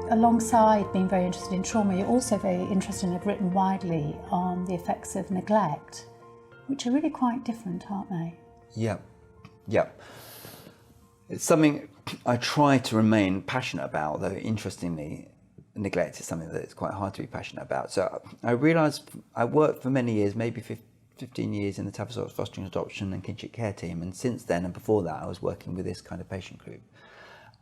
alongside being very interested in trauma, you're also very interested and have written widely on the effects of neglect, which are really quite different, aren't they? Yeah. It's something I try to remain passionate about, though interestingly, neglect is something that it's quite hard to be passionate about. So I realised I worked for many years, maybe 15 years in the Tavistock Fostering Adoption and Kinship Care team, and since then and before that I was working with this kind of patient group.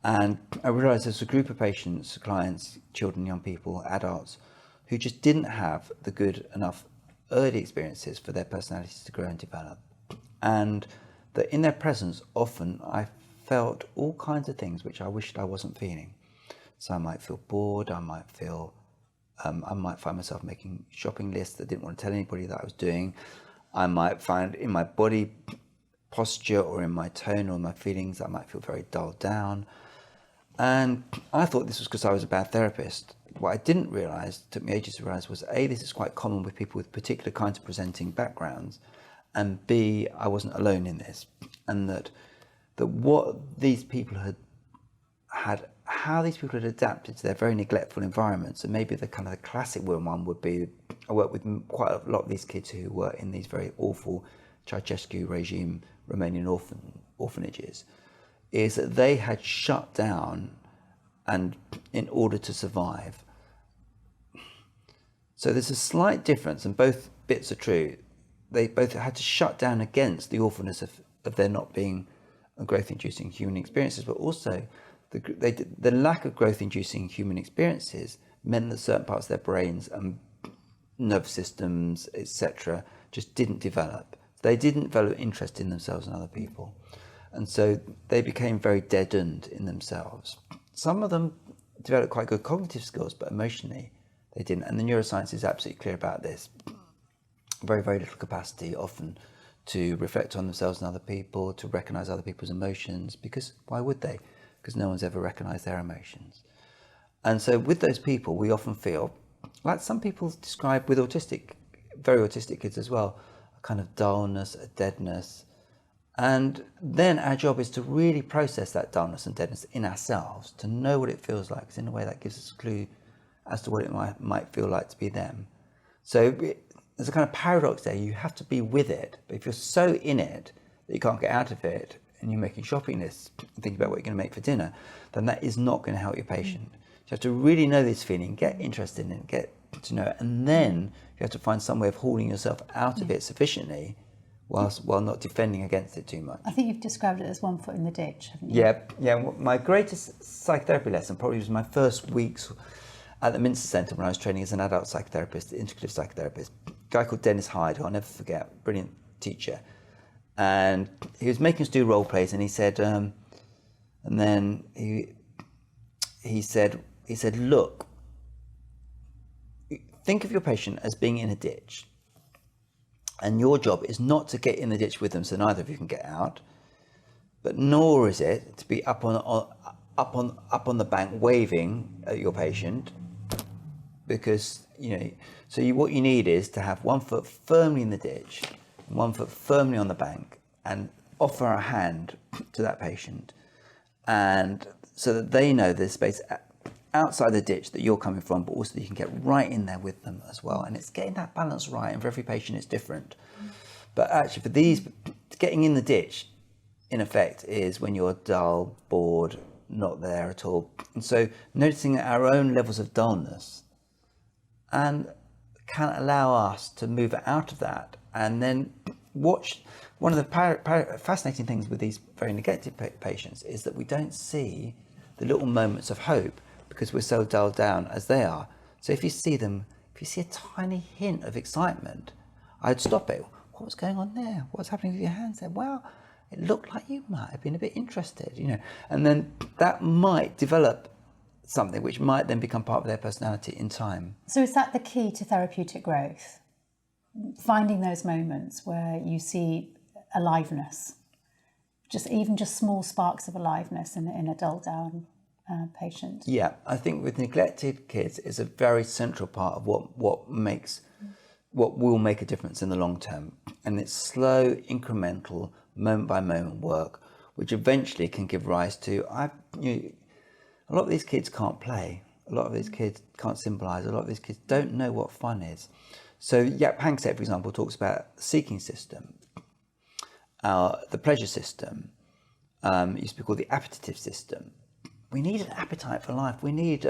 And I realised there's a group of patients, clients, children, young people, adults, who just didn't have the good enough early experiences for their personalities to grow and develop. And that in their presence, often I felt all kinds of things which I wished I wasn't feeling. So I might feel bored, I might find myself making shopping lists that didn't want to tell anybody that I was doing. I might find in my body posture or in my tone or my feelings, I might feel very dulled down. And I thought this was because I was a bad therapist. What I didn't realise, took me ages to realise, was A, this is quite common with people with particular kinds of presenting backgrounds, and B, I wasn't alone in this, and that what these people had, how these people had adapted to their very neglectful environments. And maybe the kind of the classic one would be, I work with quite a lot of these kids who were in these very awful Ceausescu regime Romanian orphanages, is that they had shut down and in order to survive. So there's a slight difference, and both bits are true. They both had to shut down against the awfulness of there not being growth-inducing human experiences, but also the lack of growth-inducing human experiences meant that certain parts of their brains and nervous systems, etc., just didn't develop. They didn't develop interest in themselves and other people. And so they became very deadened in themselves. Some of them developed quite good cognitive skills, but emotionally they didn't. And the neuroscience is absolutely clear about this. Very, very little capacity often to reflect on themselves and other people, to recognize other people's emotions, because why would they? Because no one's ever recognized their emotions. And so with those people, we often feel, like some people describe with very autistic kids as well, a kind of dullness, a deadness. And then our job is to really process that dullness and deadness in ourselves, to know what it feels like, because in a way that gives us a clue as to what it might feel like to be them. So there's a kind of paradox there. You have to be with it, but if you're so in it that you can't get out of it, and you're making shopping lists and thinking about what you're going to make for dinner, then that is not going to help your patient. You have to really know this feeling, get interested in it, get to know it, and then you have to find some way of hauling yourself out of it sufficiently while not defending against it too much. I think you've described it as one foot in the ditch, haven't you? Yeah. My greatest psychotherapy lesson probably was my first weeks at the Minster Centre when I was training as an adult psychotherapist, integrative psychotherapist. A guy called Dennis Hyde, who I'll never forget, brilliant teacher. And he was making us do role plays, and he said, and then he said, look, think of your patient as being in a ditch, and your job is not to get in the ditch with them, so neither of you can get out, but nor is it to be up on the bank waving at your patient, because what you need is to have one foot firmly in the ditch, one foot firmly on the bank, and offer a hand to that patient, and so that they know there's space outside the ditch that you're coming from, but also that you can get right in there with them as well. And it's getting that balance right, and for every patient it's different. But actually for these, getting in the ditch in effect is when you're dull, bored, not there at all. And so noticing our own levels of dullness and can allow us to move out of that, and then watch. One of the fascinating things with these very neglected patients is that we don't see the little moments of hope because we're so dulled down as they are. So if you see a tiny hint of excitement, I'd stop it. What was going on there? What's happening with your hands there? Well, it looked like you might have been a bit interested, and then that might develop something which might then become part of their personality in time. So is that the key to therapeutic growth? Finding those moments where you see aliveness, even just small sparks of aliveness in a dulled down patient. Yeah, I think with neglected kids is a very central part of what will make a difference in the long term. And it's slow, incremental, moment by moment work, which eventually can give rise to, a lot of these kids can't play. A lot of these kids can't symbolise. A lot of these kids don't know what fun is. So Jaap Hankset, for example, talks about the seeking system, the pleasure system. It used to be called the appetitive system. We need an appetite for life. We need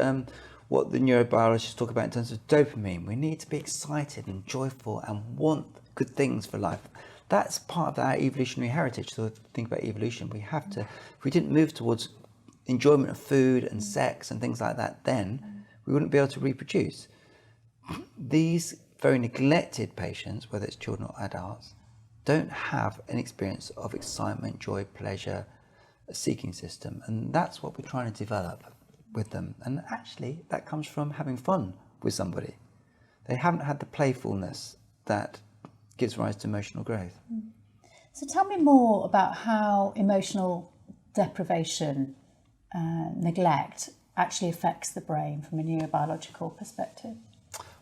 what the neurobiologists talk about in terms of dopamine. We need to be excited and joyful and want good things for life. That's part of our evolutionary heritage. So think about evolution. We have to, if we didn't move towards enjoyment of food and sex and things like that, then we wouldn't be able to reproduce. These very neglected patients, whether it's children or adults, don't have an experience of excitement, joy, pleasure, a seeking system. And that's what we're trying to develop with them. And actually, that comes from having fun with somebody. They haven't had the playfulness that gives rise to emotional growth. So tell me more about how emotional deprivation, neglect, actually affects the brain from a neurobiological perspective.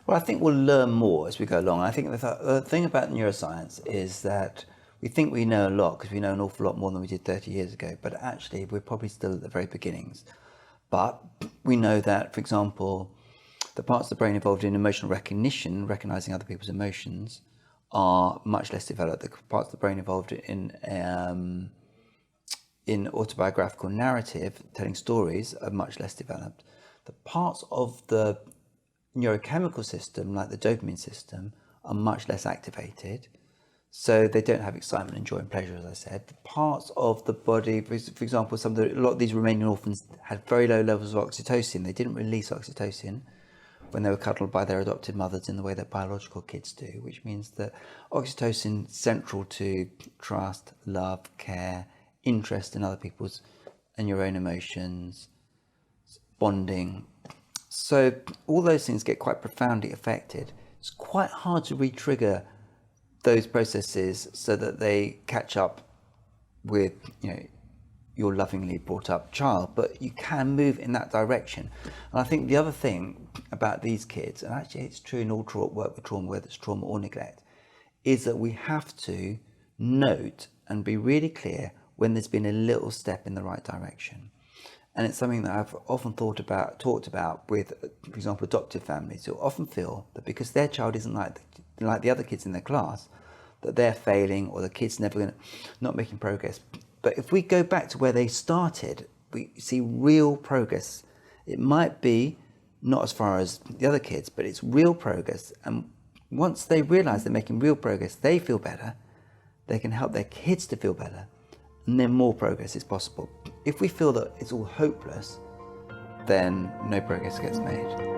Well, I think we'll learn more as we go along. I think the thing about neuroscience is that we think we know a lot because we know an awful lot more than we did 30 years ago, but actually we're probably still at the very beginnings. But we know that, for example, the parts of the brain involved in emotional recognition, recognizing other people's emotions, are much less developed. The parts of the brain involved in autobiographical narrative, telling stories, are much less developed. The parts of the neurochemical system, like the dopamine system, are much less activated. So they don't have excitement and joy and pleasure, as I said. The parts of the body, for example, a lot of these Romanian orphans had very low levels of oxytocin. They didn't release oxytocin when they were cuddled by their adopted mothers in the way that biological kids do, which means that oxytocin is central to trust, love, care, interest in other people's and your own emotions, bonding. So all those things get quite profoundly affected. It's quite hard to re-trigger those processes so that they catch up with, your lovingly brought up child, but you can move in that direction. And I think the other thing about these kids, and actually it's true in all work with trauma, whether it's trauma or neglect, is that we have to note and be really clear when there's been a little step in the right direction. And it's something that I've often talked about with, for example, adoptive families who often feel that because their child isn't like the other kids in their class, that they're failing or the kid's not making progress. But if we go back to where they started, we see real progress. It might be not as far as the other kids, but it's real progress. And once they realize they're making real progress, they feel better. They can help their kids to feel better. And then more progress is possible. If we feel that it's all hopeless, then no progress gets made.